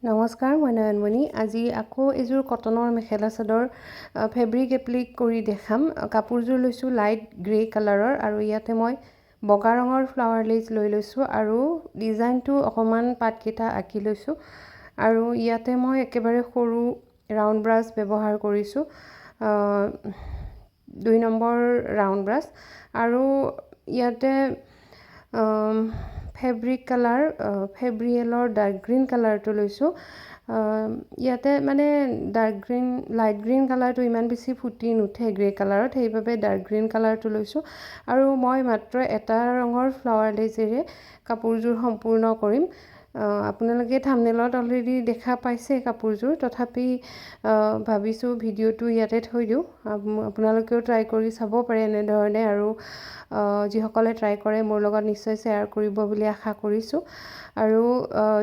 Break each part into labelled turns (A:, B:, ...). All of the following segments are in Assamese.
A: নমস্কাৰ, মই নয়নমণি। আজি আকৌ এযোৰ কটনৰ মেখেলা চাদৰ ফেব্ৰিক এপ্লিক কৰি দেখাম। কাপোৰযোৰ লৈছোঁ লাইট গ্ৰে কালাৰৰ আৰু ইয়াতে মই বগা ৰঙৰ ফ্লাৱাৰ লেচ লৈ লৈছোঁ আৰু ডিজাইনটো অকণমান পাতকেইটা আঁকি লৈছোঁ আৰু ইয়াতে মই একেবাৰে সৰু ৰাউণ্ড ব্ৰাছ ব্যৱহাৰ কৰিছোঁ, 2 নম্বৰ ৰাউণ্ড ব্ৰাছ। আৰু ইয়াতে ফেব্ৰিক কালাৰ ফেব্ৰিয়েলৰ ডাৰ্ক গ্ৰীণ কালাৰটো লৈছোঁ। ইয়াতে মানে লাইট গ্ৰীণ কালাৰটো ইমান বেছি ফুটি নুঠে গ্ৰে কালাৰত, সেইবাবে ডাৰ্ক গ্ৰীণ কালাৰটো লৈছোঁ আৰু মই মাত্ৰ এটা ৰঙৰ ফ্লাৱাৰ লেচেৰে কাপোৰযোৰ সম্পূৰ্ণ কৰিম। আপোনালোকে থাম্বনেইলত অলৰেডি দেখা পাইছে কাপোৰযোৰ, তথাপি ভাবিছোঁ ভিডিঅ'টো ইয়াতে থৈ দিওঁ। আপোনালোকেও ট্ৰাই কৰি চাব পাৰে এনেধৰণে, আৰু যিসকলে ট্ৰাই কৰে মোৰ লগত নিশ্চয় শ্বেয়াৰ কৰিব বুলি আশা কৰিছোঁ। আৰু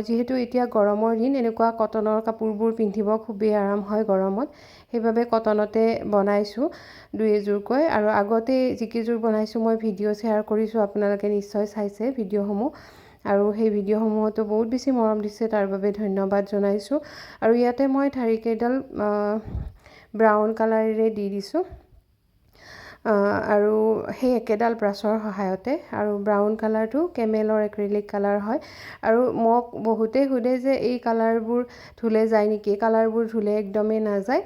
A: যিহেতু এতিয়া গৰমৰ দিন, এনেকুৱা কটনৰ কাপোৰবোৰ পিন্ধিব খুবেই আৰাম হয় গৰমত, সেইবাবে কটনতে বনাইছোঁ 2-এযোৰকৈ। আৰু আগতে যিকেইযোৰ বনাইছোঁ মই ভিডিঅ' শ্বেয়াৰ কৰিছোঁ, আপোনালোকে নিশ্চয় চাইছে ভিডিঅ'সমূহ, আৰু সেই ভিডিঅ'সমূহতো বহুত বেছি মৰম দিছে, তাৰ বাবে ধন্যবাদ জনাইছোঁ। আৰু ইয়াতে মই ঠাৰিকেইডাল ব্ৰাউন কালাৰেৰে দি দিছোঁ আৰু সেই একেডাল ব্ৰাছৰ সহায়তে। আৰু ব্ৰাউন কালাৰটো কেমেলৰ এক্ৰিলিক কালাৰ হয়। আৰু মোক বহুতেই সোধে যে এই কালাৰবোৰ ধুলে যায় নেকি? কালাৰবোৰ ধুলে একদমেই নাযায়।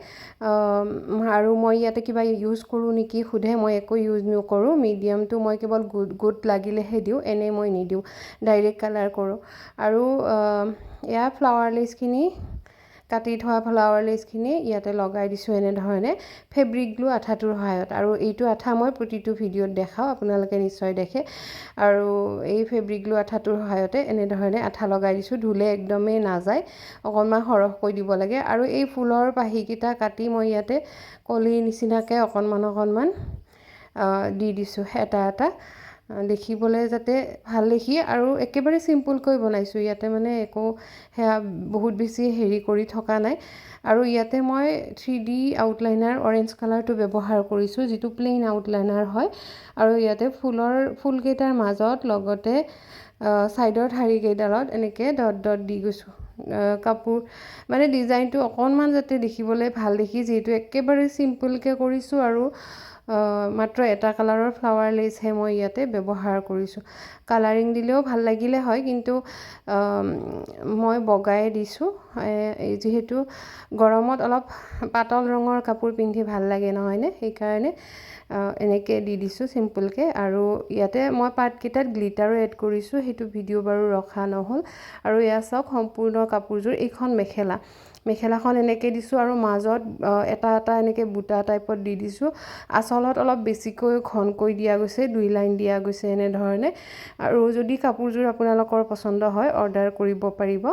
A: আৰু মই ইয়াতে কিবা ইউজ কৰোঁ নেকি সোধে, মই একো ইউজ নকৰোঁ। মিডিয়ামটো মই কেৱল গোট লাগিলেহে দিওঁ, এনেই মই নিদিওঁ, ডাইৰেক্ট কালাৰ কৰোঁ। আৰু এয়া ফ্লাৱাৰ লেচখিনি, কাটি থোৱা ফ্লাৱাৰ লেচখিনি ইয়াতে লগাই দিছোঁ এনেধৰণে ফেব্ৰিক গ্লু আঠাটোৰ সহায়ত। আৰু এইটো আঠা মই প্ৰতিটো ভিডিঅ'ত দেখাওঁ, আপোনালোকে নিশ্চয় দেখে। আৰু এই ফেব্ৰিক গ্লু আঠাটোৰ সহায়তে এনেধৰণে আঠা লগাই দিছোঁ, ধুলে একদমেই নাযায়, অকণমান সৰহকৈ দিব লাগে। আৰু এই ফুলৰ পাহিকেইটা কাটি মই ইয়াতে কলিৰ নিচিনাকৈ অকণমান দি দিছোঁ, এটা দেখিবলৈ যাতে ভাল দেখি। আৰু একেবাৰে চিম্পুলকৈ বনাইছোঁ, ইয়াতে মানে একো সেয়া বহুত বেছি হেৰি কৰি থকা নাই। আৰু ইয়াতে মই 3D আউটলাইনাৰ অৰেঞ্জ কালাৰটো ব্যৱহাৰ কৰিছোঁ, যিটো প্লেইন আউটলাইনাৰ হয়। আৰু ইয়াতে ফুলকেইটাৰ মাজত, লগতে ছাইডৰ ঠাৰিকেইডালত এনেকৈ ডট দি গৈছোঁ। কাপোৰ মানে ডিজাইনটো অকণমান যাতে দেখিবলৈ ভাল দেখি, যিহেতু একেবাৰে চিম্পুলকৈ কৰিছোঁ আৰু মাত্ৰ এটা কালাৰৰ ফ্লাৱাৰ লেচহে মই ইয়াতে ব্যৱহাৰ কৰিছোঁ। কালাৰিং দিলেও ভাল লাগিলে হয়, কিন্তু মই বগাই দিছোঁ, যিহেতু গৰমত অলপ পাতল ৰঙৰ কাপোৰ পিন্ধি ভাল লাগে নহয়নে, সেইকাৰণে এনেকৈ দি দিছোঁ চিম্পুলকৈ। আৰু ইয়াতে মই পাৰ্টকেইটাত গ্লিটাৰো এড কৰিছোঁ, সেইটো ভিডিঅ' বাৰু ৰখা নহ'ল। আৰু এয়া চাওক সম্পূৰ্ণ কাপোৰযোৰ, এইখন মেখেলাখন এনেকৈ দিছোঁ আৰু মাজত এটা এনেকৈ বুটা টাইপত দি দিছোঁ। আঁচলত অলপ বেছিকৈ ঘনকৈ দিয়া গৈছে, 2 লাইন দিয়া গৈছে এনেধৰণে। আৰু যদি কাপোৰযোৰ আপোনালোকৰ পচন্দ হয় অৰ্ডাৰ কৰিব পাৰিব।